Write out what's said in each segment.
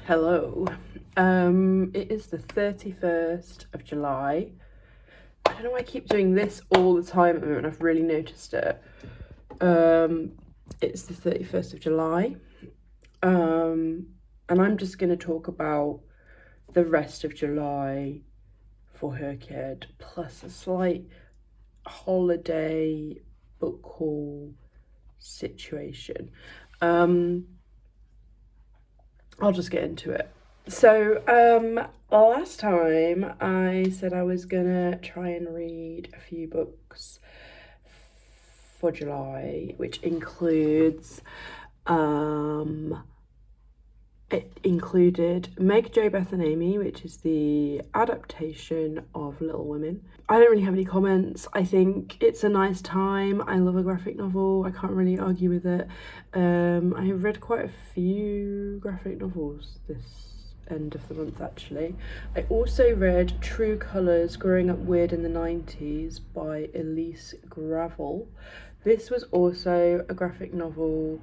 Hello. It is the 31st of July. I don't know why I keep doing this all the time at the moment. I've really noticed it. It's the 31st of July. And I'm just going to talk about the rest of July for HRCYED, plus a slight holiday book haul situation. I'll just get into it. So, last time I said I was gonna try and read a few books for July, which included Meg, Jo, Beth and Amy, which is the adaptation of Little Women. I don't really have any comments. I think it's a nice time. I love a graphic novel. I can't really argue with it. I have read quite a few graphic novels this end of the month, actually. I also read True Colours, Growing Up Weird in the 90s by Elise Gravel. This was also a graphic novel.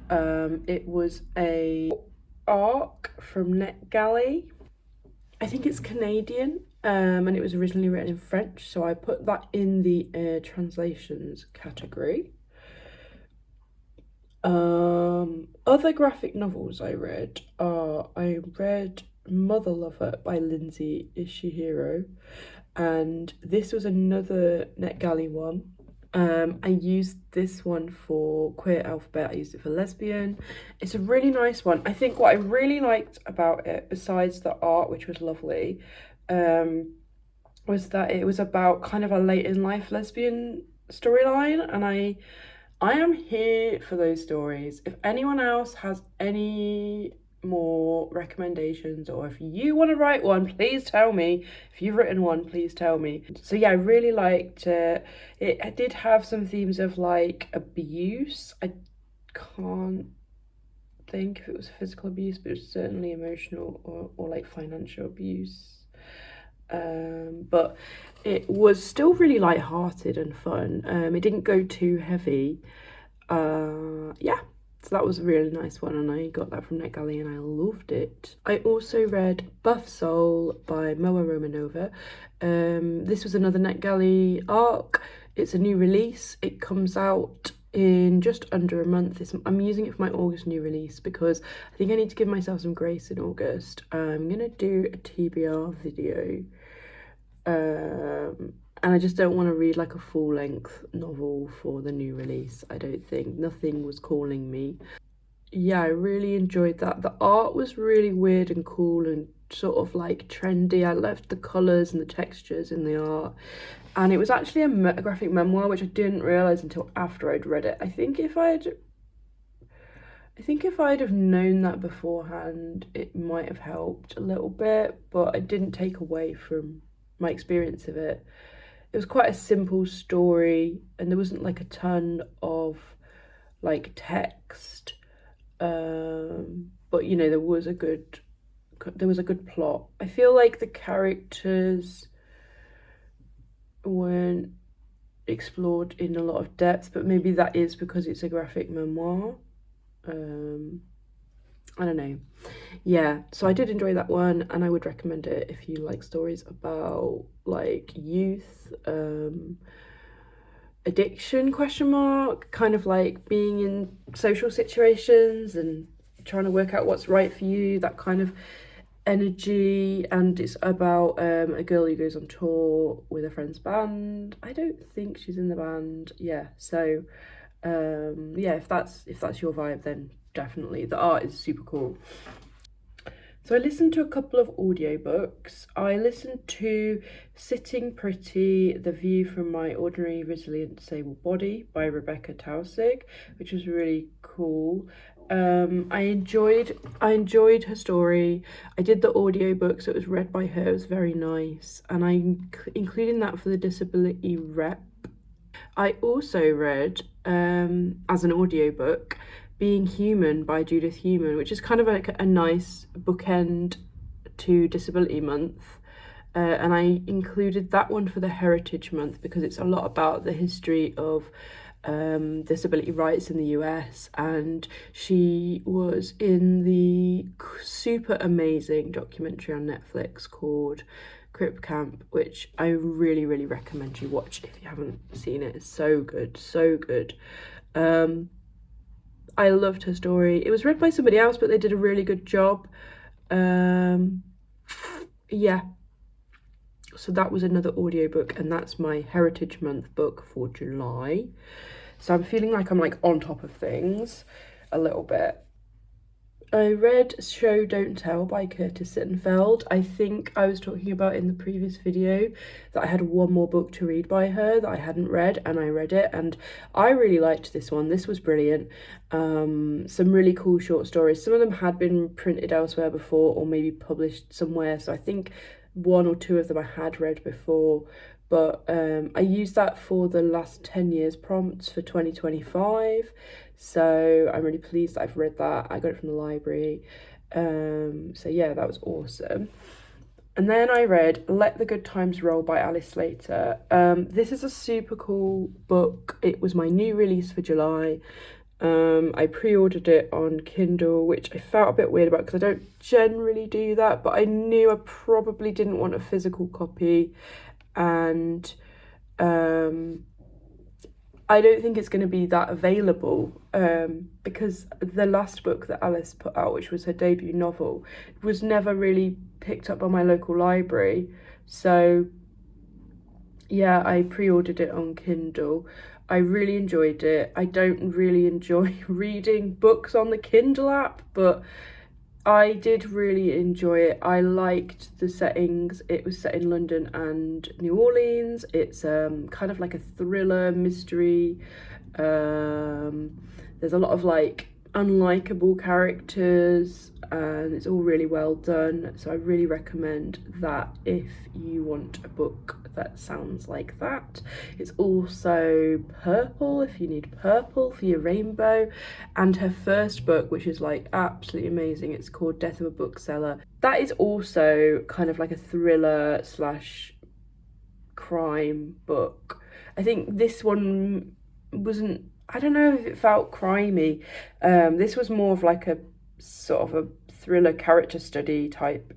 It was a arc from NetGalley. I think it's Canadian, and it was originally written in French, so I put that in the translations category. Other graphic novels I read are, I read Mother Lover by Lindsay Ishihiro, and this was another NetGalley one. I used this one for Queer Alphabet, I used it for Lesbian. It's a really nice one. I think what I really liked about it, besides the art, which was lovely, was that it was about kind of a late in life lesbian storyline, and I am here for those stories. If anyone else has any more recommendations, or if you want to write one, please tell me. If you've written one, please tell me. So yeah, I really liked it. It did have some themes of like abuse. I can't think if it was physical abuse, but it was certainly emotional or like financial abuse. But it was still really light-hearted and fun. It didn't go too heavy. Yeah, so that was a really nice one, and I got that from NetGalley and I loved it. I also read Buff Soul by Moa Romanova. This was another NetGalley arc. It's a new release. It comes out in just under a month. I'm using it for my August new release because I think I need to give myself some grace in August. I'm gonna do a TBR video, and I just don't want to read like a full-length novel for the new release. I don't think. Nothing was calling me. Yeah, I really enjoyed that. The art was really weird and cool and sort of like trendy. I loved the colours and the textures in the art, and it was actually a graphic memoir, which I didn't realise until after I'd read it. I think if I'd have known that beforehand, it might have helped a little bit, but it didn't take away from my experience of it. It was quite a simple story, and there wasn't like a ton of like text, but you know, there was a good plot. I feel like the characters weren't explored in a lot of depth, but maybe that is because it's a graphic memoir. I don't know. Yeah, so I did enjoy that one, and I would recommend it if you like stories about like youth, addiction, kind of like being in social situations and trying to work out what's right for you, that kind of energy. And it's about a girl who goes on tour with a friend's band. I don't think she's in the band. Yeah, so yeah, if that's your vibe, then definitely. The art is super cool. So I listened to a couple of audiobooks. I listened to Sitting Pretty, The View from My Ordinary Resilient Disabled Body by Rebecca Tausig, which was really cool. I enjoyed her story. I did the audiobook, so it was read by her. It was very nice, and I'm including that for the disability rep. I also read, as an audiobook, Being Human by Judith Human, which is kind of like a nice bookend to Disability Month. And I included that one for the Heritage Month because it's a lot about the history of disability rights in the US, and she was in the super amazing documentary on Netflix called Crip Camp, which I really, really recommend you watch if you haven't seen it. It's so good, so good. I loved her story. It was read by somebody else, but they did a really good job. Yeah. So that was another audiobook, and that's my Heritage Month book for July. So I'm feeling like I'm like on top of things a little bit. I read Show Don't Tell by Curtis Sittenfeld. I think I was talking about in the previous video that I had one more book to read by her that I hadn't read, and I read it, and I really liked this one. This was brilliant. Some really cool short stories. Some of them had been printed elsewhere before or maybe published somewhere, so I think one or two of them I had read before, but I used that for the last 10 years prompts for 2025. So I'm really pleased that I've read that. I got it from the library. So yeah, that was awesome. And then I read Let the Good Times Roll by Alice Slater. This is a super cool book. It was my new release for July. I pre-ordered it on Kindle, which I felt a bit weird about because I don't generally do that, but I knew I probably didn't want a physical copy, and I don't think it's going to be that available, because the last book that Alice put out, which was her debut novel, was never really picked up by my local library. So yeah, I pre-ordered it on Kindle. I really enjoyed it. I don't really enjoy reading books on the Kindle app, but I did really enjoy it. I liked the settings. It was set in London and New Orleans. It's kind of like a thriller mystery. There's a lot of like unlikable characters, and it's all really well done. So I really recommend that if you want a book that sounds like that. It's also purple if you need purple for your rainbow. And her first book, which is like absolutely amazing, it's called Death of a Bookseller. That is also kind of like a thriller slash crime book. I think this one wasn't, I don't know if it felt crimey. This was more of like a sort of a thriller character study type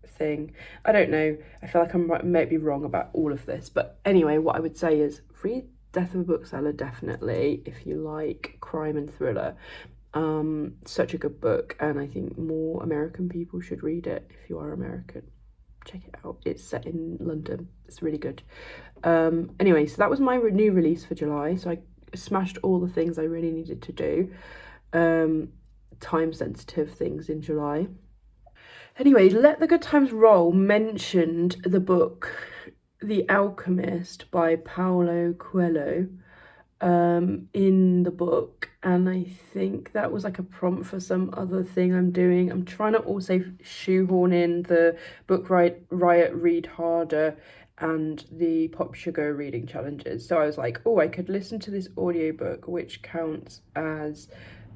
thing. I don't know. I feel like I might be wrong about all of this. But anyway, what I would say is read Death of a Bookseller, definitely, if you like crime and thriller. Such a good book, and I think more American people should read it. If you are American, check it out. It's set in London. It's really good. Anyway, so that was my new release for July. So I smashed all the things I really needed to do. Time sensitive things in July. Anyway, Let the Good Times Roll mentioned the book The Alchemist by Paulo Coelho in the book, and I think that was like a prompt for some other thing I'm doing. I'm trying to also shoehorn in the Book Riot Read Harder and the Pop Sugar reading challenges. So I was like, oh, I could listen to this audiobook, which counts as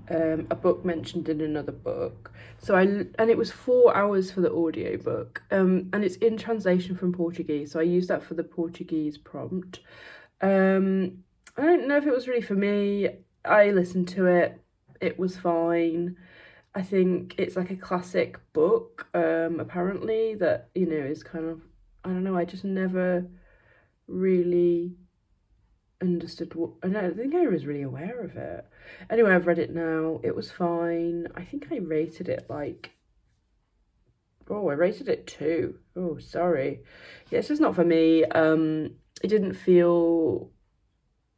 a book mentioned in another book. So and it was 4 hours for the audiobook, and it's in translation from Portuguese, so I used that for the Portuguese prompt. I don't know if it was really for me. I listened to it, it was fine. I think it's like a classic book, apparently, that, you know, is kind of, I don't know, I just never really understood what, I don't think I was really aware of it. Anyway, I've read it now. It was fine. I think I rated it like, oh, I rated it 2. Oh, sorry. Yeah, it's just not for me. It didn't feel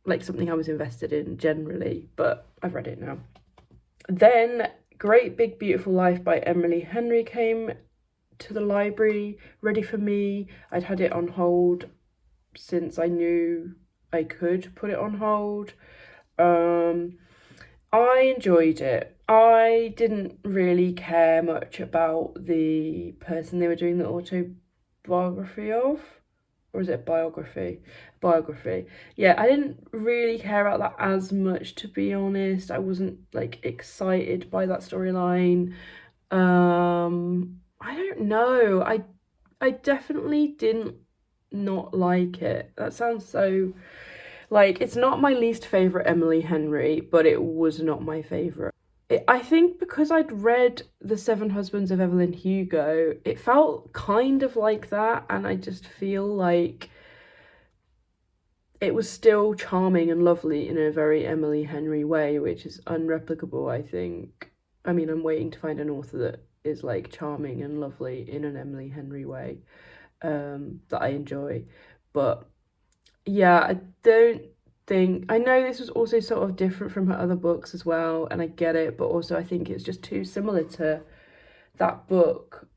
like something I was invested in generally, but I've read it now. Then Great Big Beautiful Life by Emily Henry came to the library, ready for me. I'd had it on hold since I knew I could put it on hold. I enjoyed it. I didn't really care much about the person they were doing the autobiography of. Or is it biography? Biography. Yeah, I didn't really care about that as much, to be honest. I wasn't like excited by that storyline. I don't know. I definitely didn't not like it. That sounds so Like, it's not my least favourite Emily Henry, but it was not my favourite. I think because I'd read The Seven Husbands of Evelyn Hugo, it felt kind of like that, and I just feel like it was still charming and lovely in a very Emily Henry way, which is unreplicable, I think. I mean, I'm waiting to find an author that is like charming and lovely in an Emily Henry way, that I enjoy. But yeah, I don't think, I know this was also sort of different from her other books as well, and I get it, but also I think it's just too similar to that book,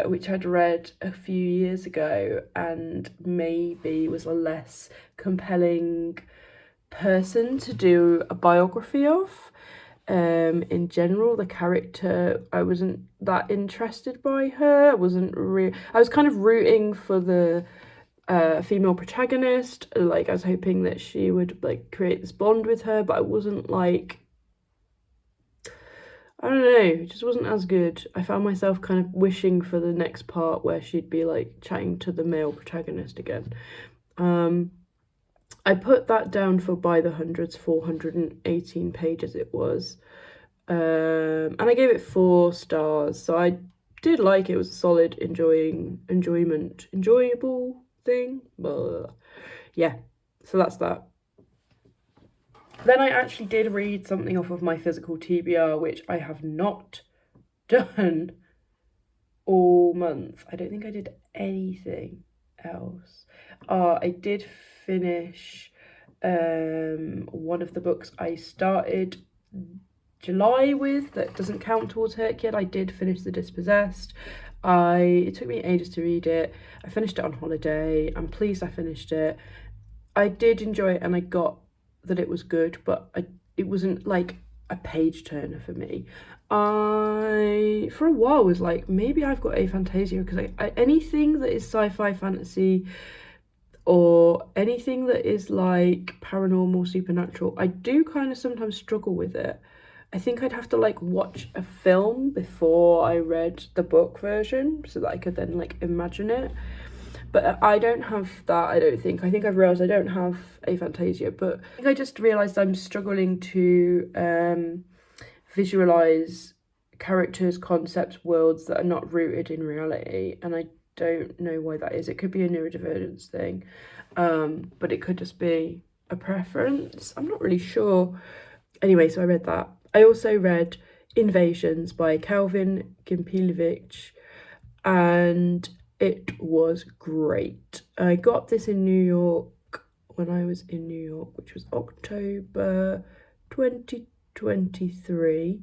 which I'd read a few years ago and maybe was a less compelling person to do a biography of. In general, the character, I wasn't that interested by her. I was kind of rooting for the female protagonist. Like, I was hoping that she would like create this bond with her, but I wasn't like, I don't know, it just wasn't as good. I found myself kind of wishing for the next part where she'd be like chatting to the male protagonist again. I put that down for By the Hundreds, 418 pages it was. And I gave it 4 stars. So I did like it. It was a solid, enjoyable thing. But yeah, so that's that. Then I actually did read something off of my physical TBR, which I have not done all month. I don't think I did anything else. I did finish one of the books I started July with that doesn't count towards HRCYED. I did finish The Dispossessed. It took me ages to read it. I finished it on holiday. I'm pleased I finished it. I did enjoy it and I got that it was good, but it wasn't like a page turner for me. I for a while was like, maybe I've got aphantasia, because anything that is sci-fi fantasy or anything that is like paranormal, supernatural, I do kind of sometimes struggle with it. I think I'd have to like watch a film before I read the book version so that I could then like imagine it. But I don't have that, I don't think. I think I've realised I don't have aphantasia, but I think I just realised I'm struggling to visualise characters, concepts, worlds that are not rooted in reality, and I don't know why that is. It could be a neurodivergence thing, but it could just be a preference. I'm not really sure. Anyway, so I read that. I also read Invasions by Calvin Gimpilevich, and it was great. I got this in New York when I was in New York, which was October 2023.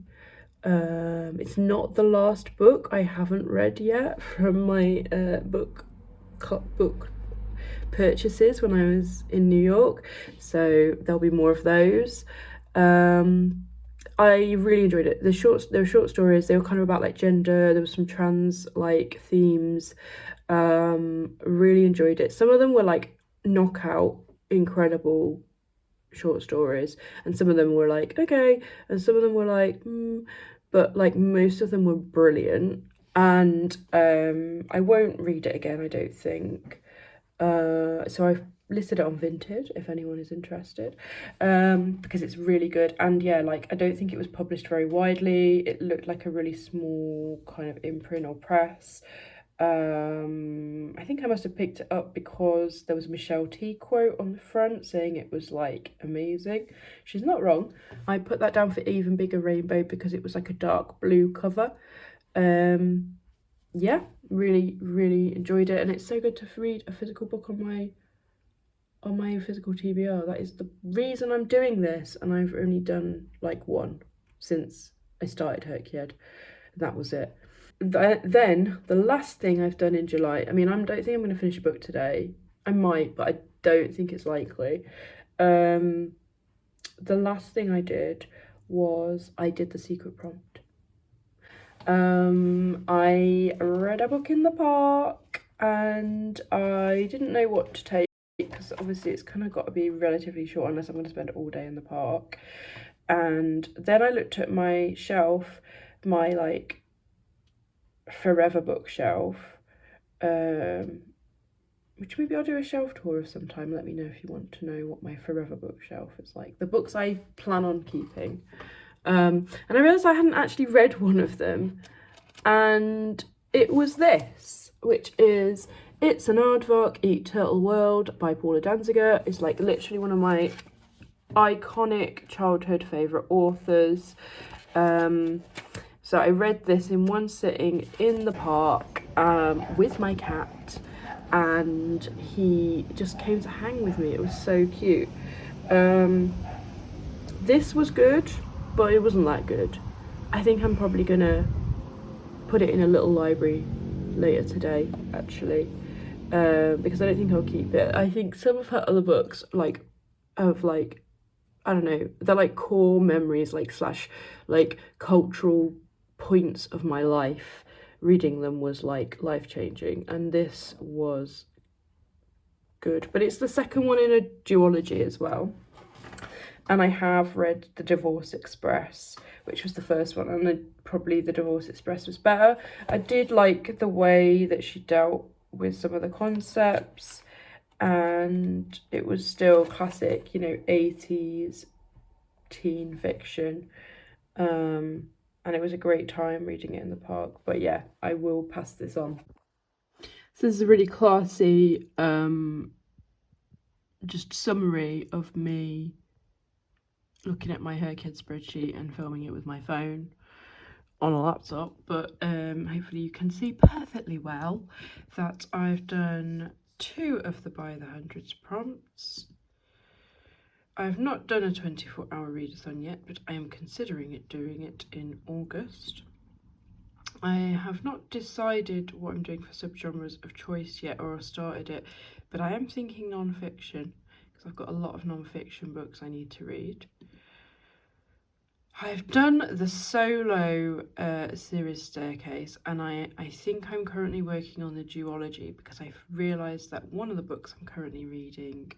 It's not the last book I haven't read yet from my book purchases when I was in New York, so there'll be more of those. I really enjoyed it. They were short stories. They were kind of about like gender. There was some trans like themes. Really enjoyed it. Some of them were like knockout, incredible short stories, and some of them were like okay, and some of them were like but like most of them were brilliant. And I won't read it again, I don't think. So I've listed it on Vinted if anyone is interested, because it's really good. And yeah, like, I don't think it was published very widely. It looked like a really small kind of imprint or press. I think I must have picked it up because there was a Michelle T quote on the front saying it was like amazing. She's not wrong. I put that down for Even Bigger Rainbow because it was like a dark blue cover. Yeah, really enjoyed it, and it's so good to read a physical book on my physical TBR. That is the reason I'm doing this, and I've only done like one since I started HRCYED. That was it. Then the last thing I've done in July, I mean, I don't think I'm going to finish a book today. I might, but I don't think it's likely. The last thing I did was I did The Secret Prompt. I read a book in the park and I didn't know what to take because obviously it's kind of got to be relatively short unless I'm going to spend all day in the park. And then I looked at my shelf, my like forever bookshelf, which maybe I'll do a shelf tour of some time. Let me know if you want to know what my forever bookshelf is like. The books I plan on keeping. And I realised I hadn't actually read one of them. And it was this, which is It's an Aardvark, Eat Turtle World by Paula Danziger. It's like literally one of my iconic childhood favourite authors. So I read this in one sitting in the park with my cat, and he just came to hang with me. It was so cute. This was good, but it wasn't that good. I think I'm probably gonna put it in a little library later today, actually, because I don't think I'll keep it. I think some of her other books, like, of like, I don't know, they're like core memories, like slash, like cultural points of my life. Reading them was like life changing, and this was good. But it's the second one in a duology as well. And I have read The Divorce Express, which was the first one, and probably The Divorce Express was better. I did like the way that she dealt with some of the concepts, and it was still classic, 80s teen fiction. And it was a great time reading it in the park. But yeah, I will pass this on. So this is a really classy just summary of me looking at my HRCYED spreadsheet and filming it with my phone on a laptop, but hopefully you can see perfectly well that I've done 2 of the By the Hundreds prompts. I've not done a 24-hour readathon yet, but I am considering doing it in August. I have not decided what I'm doing for subgenres of choice yet, or started it, but I am thinking non-fiction, because I've got a lot of non-fiction books I need to read. I've done the solo series Staircase, and I think I'm currently working on the duology, because I've realised that one of the books I'm currently reading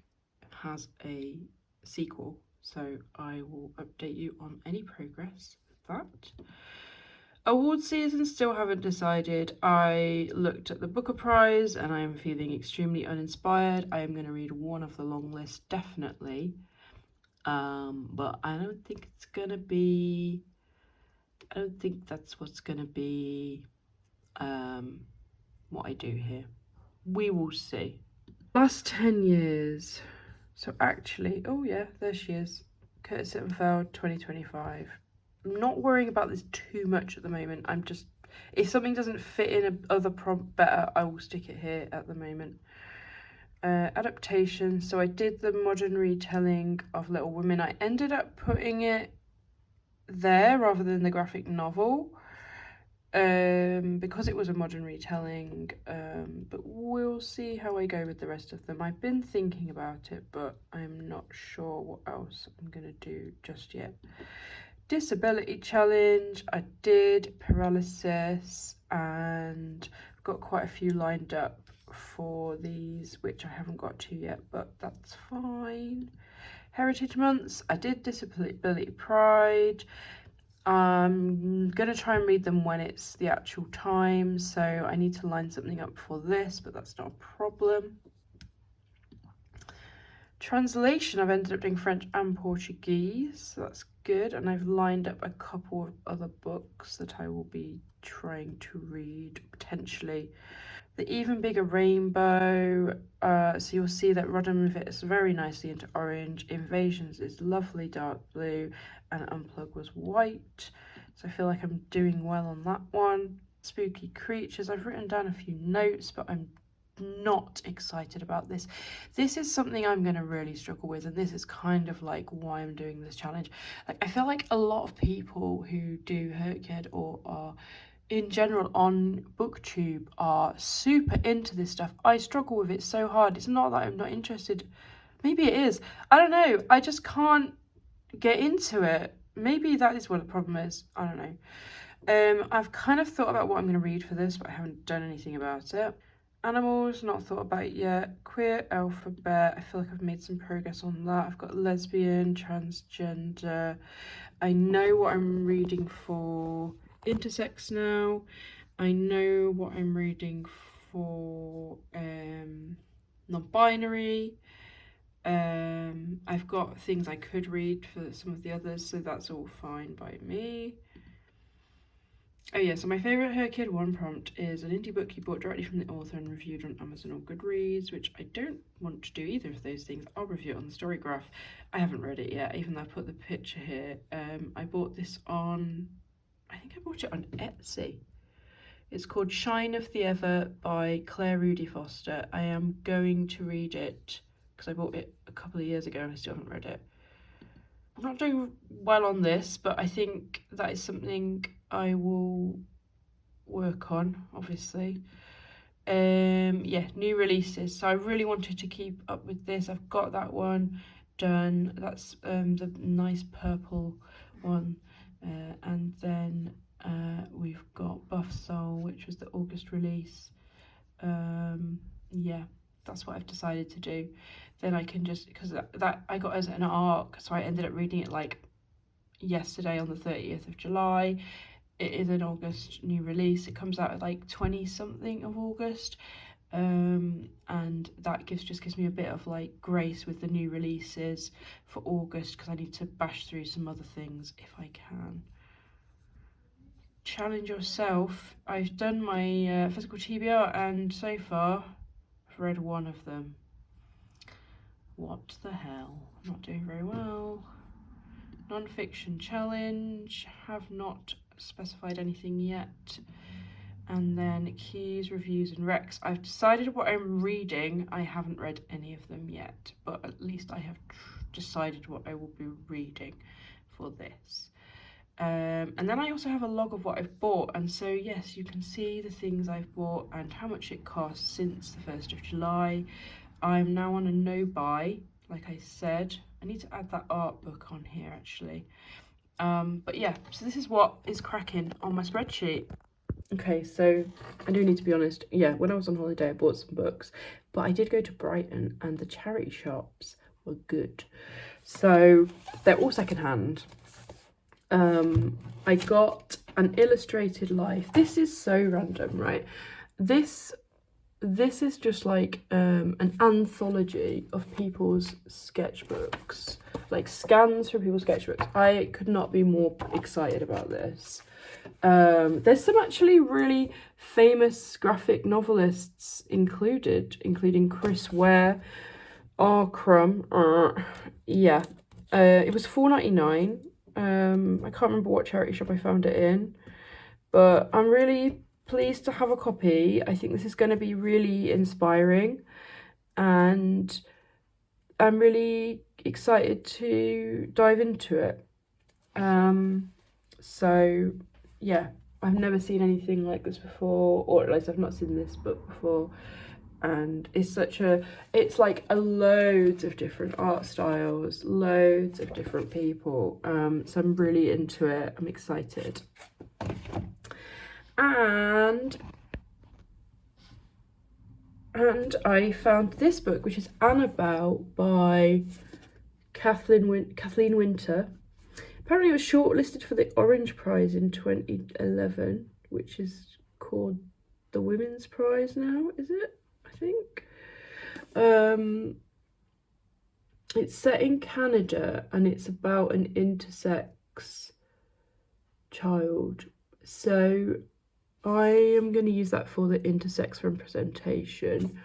has a sequel, so I will update you on any progress with that. Award season, still haven't decided. I looked at the Booker Prize and I am feeling extremely uninspired. I am going to read one of the long list, definitely. But I don't think it's going to be... I don't think that's what's going to be what I do here. We will see. Last 10 years. So actually, oh yeah, there she is. Curtis Sittenfeld, 2025. I'm not worrying about this too much at the moment. I'm just, if something doesn't fit in a other prompt better, I will stick it here at the moment. Adaptation. So I did the modern retelling of Little Women. I ended up putting it there rather than the graphic novel, because it was a modern retelling, but we'll see how I go with the rest of them. I've been thinking about it, but I'm not sure what else I'm going to do just yet. Disability challenge, I did paralysis, and I've got quite a few lined up for these, which I haven't got to yet, but that's fine. Heritage months, I did Disability Pride. I'm gonna try and read them when it's the actual time, so I need to line something up for this, but that's not a problem. Translation, I've ended up doing French and Portuguese, so that's good, and I've lined up a couple of other books that I will be trying to read, potentially. The Even Bigger Rainbow, so you'll see that Rodham fits very nicely into orange, Invasions is lovely dark blue, and Unplug was white, so I feel like I'm doing well on that one. Spooky Creatures, I've written down a few notes, but I'm not excited about this. This is something I'm going to really struggle with, and this is kind of like why I'm doing this challenge. Like, I feel like a lot of people who do HRCYED or are in general on booktube are super into this stuff. I struggle with it so hard. It's not that I'm not interested, maybe it is, I don't know, I just can't get into it. Maybe that is what the problem is, I don't know. I've kind of thought about what I'm going to read for this, but I haven't done anything about it. Animals, not thought about it yet. Queer alphabet, I feel like I've made some progress on that. I've got lesbian, transgender. I know what I'm reading for intersex now. I know what I'm reading for non-binary. I've got things I could read for some of the others, so that's all fine by me. Oh yeah, so my favourite HRCYED 1 prompt is an indie book you bought directly from the author and reviewed on Amazon or Goodreads, which I don't want to do either of those things. I'll review it on the Storygraph. I haven't read it yet, even though I put the picture here. I bought this on, I think I bought it on Etsy. It's called Shine of the Ever by Claire Rudy Foster. I am going to read it because I bought it a couple of years ago and I still haven't read it. I'm not doing well on this, but I think that is something I will work on, obviously. Yeah, new releases. So I really wanted to keep up with this. I've got that one done. That's the nice purple one. And then we've got Buff Soul, which was the August release. Yeah, that's what I've decided to do. Then I can just, because that I got as an arc, so I ended up reading it like yesterday on the 30th of July. It is an August new release. It comes out at like 20 something of August. And that just gives me a bit of like grace with the new releases for August, because I need to bash through some other things if I can. Challenge yourself. I've done my physical TBR and so far I've read one of them. What the hell? I'm not doing very well. Non-fiction challenge, have not specified anything yet. And then keys, reviews and recs. I've decided what I'm reading. I haven't read any of them yet, but at least I have decided what I will be reading for this. And then I also have a log of what I've bought, and so yes, you can see the things I've bought and how much it costs since the 1st of July. I'm now on a no buy, like I said. I need to add that art book on here actually. But yeah, so this is what is cracking on my spreadsheet. Okay, so I do need to be honest. Yeah, when I was on holiday, I bought some books, but I did go to Brighton and the charity shops were good. So they're all secondhand. I got an Illustrated Life. This is so random, right? This is just like an anthology of people's sketchbooks, like scans from people's sketchbooks. I could not be more excited about this. There's some actually really famous graphic novelists included, including Chris Ware, R. Crumb. Yeah, it was $4.99. I can't remember what charity shop I found it in, but I'm really pleased to have a copy. I think this is going to be really inspiring, and I'm really excited to dive into it. So yeah, I've never seen anything like this before, or at least I've not seen this book before, and it's like a loads of different art styles, loads of different people, so I'm really into it. I'm excited. And I found this book, which is Annabelle by Kathleen Winter. Apparently it was shortlisted for the Orange Prize in 2011, which is called the Women's Prize now, is it? I think. It's set in Canada and it's about an intersex child. So I am going to use that for the intersex representation.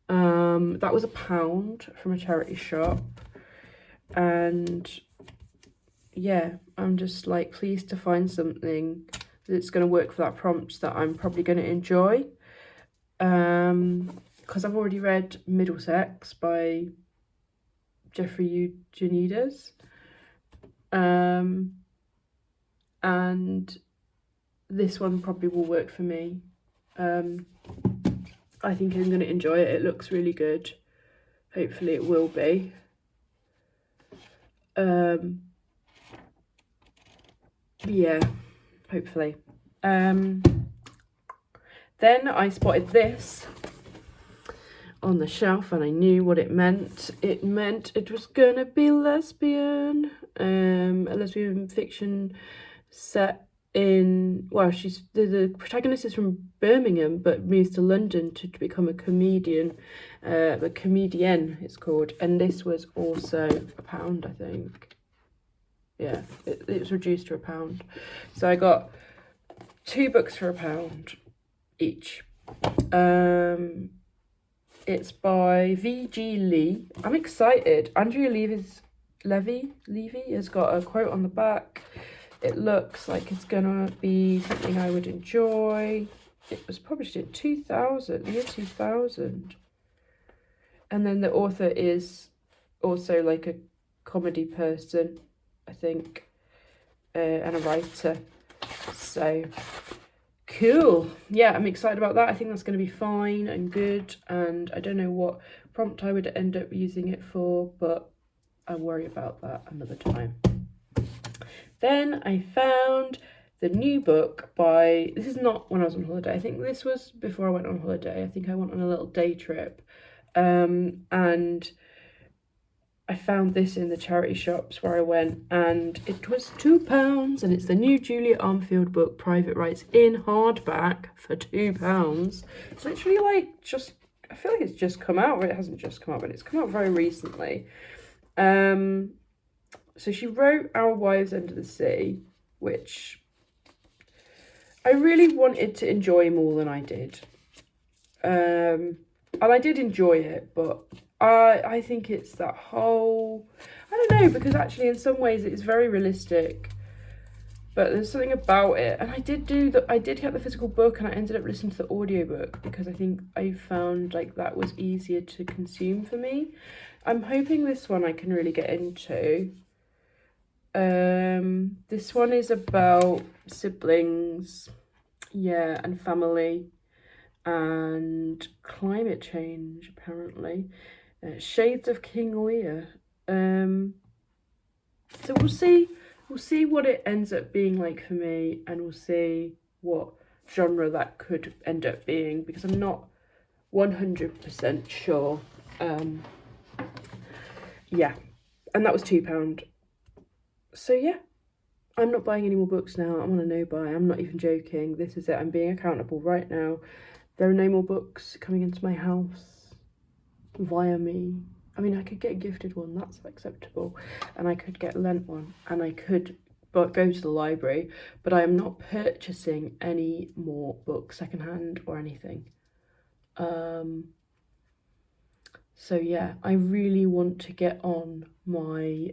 That was £1 from a charity shop, and yeah, I'm just like pleased to find something that's going to work for that prompt that I'm probably going to enjoy, because I've already read Middlesex by Jeffrey Eugenides, and this one probably will work for me. I think I'm going to enjoy it. It looks really good. Hopefully it will be. Yeah, hopefully. Then I spotted this on the shelf and I knew what it meant. It meant it was gonna be lesbian. A lesbian fiction set she's the protagonist is from Birmingham but moves to London to become a comedian, a comedienne it's called, and this was also £1, I think. Yeah, it was reduced to £1, so I got 2 books for £1 each. It's by V.G. Lee. I'm excited. Andrea Levy has got a quote on the back. It looks like it's gonna be something I would enjoy. It was published in the year 2000. And then the author is also like a comedy person, I think, and a writer. So cool. Yeah, I'm excited about that. I think that's going to be fine and good, and I don't know what prompt I would end up using it for, but I'll worry about that another time. Then I found the new book this is not when I was on holiday, I think this was before I went on holiday. I think I went on a little day trip, and I found this in the charity shops where I went, and it was £2, and it's the new Julia Armfield book, Private Rights, in hardback for £2. It's literally like I feel like it's just come out, or it hasn't just come out, but it's come out very recently. So she wrote Our Wives Under the Sea, which I really wanted to enjoy more than I did. And I did enjoy it, but I think it's that whole, I don't know, because actually in some ways it is very realistic, but there's something about it. And I did get the physical book, and I ended up listening to the audiobook because I think I found like that was easier to consume for me. I'm hoping this one I can really get into. This one is about siblings, yeah, and family and climate change, apparently. Shades of King Lear. So we'll see what it ends up being like for me, and we'll see what genre that could end up being, because I'm not 100% sure. Yeah, and that was £2. So yeah, I'm not buying any more books now. I'm on a no buy. I'm not even joking. This is it. I'm being accountable right now. There are no more books coming into my house via me. I mean, I could get a gifted one, that's acceptable, and I could get lent one, and I could go to the library, but I am not purchasing any more books secondhand or anything. So yeah, I really want to get on my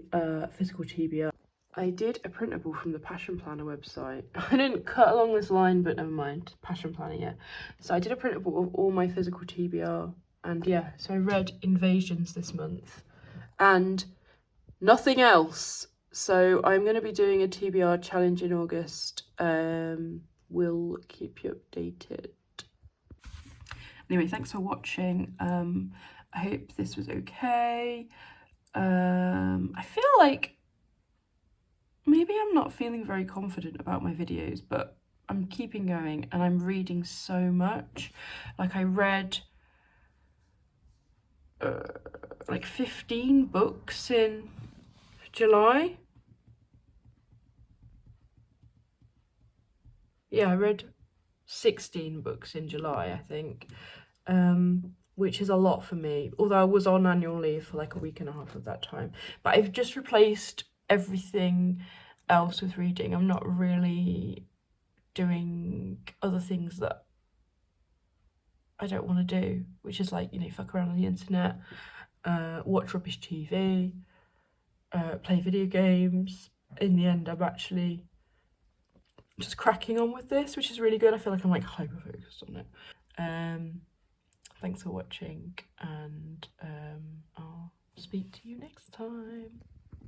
physical TBR. I did a printable from the Passion Planner website. I didn't cut along this line, but never mind. Passion Planner, yeah. So I did a printable of all my physical TBR. And yeah, so I read Invasions this month. And nothing else. So I'm going to be doing a TBR challenge in August. We'll keep you updated. Anyway, thanks for watching. I hope this was okay. I feel like maybe I'm not feeling very confident about my videos, but I'm keeping going, and I'm reading so much. Like I read like 15 books in July. Yeah, I read 16 books in July, I think, which is a lot for me, although I was on annual leave for like a week and a half of that time. But I've just replaced everything else with reading. I'm not really doing other things that I don't want to do, which is like, you know, fuck around on the internet, watch rubbish TV, play video games. In the end, I'm actually just cracking on with this, which is really good. I feel like I'm like hyper focused on it. Thanks for watching, and I'll speak to you next time.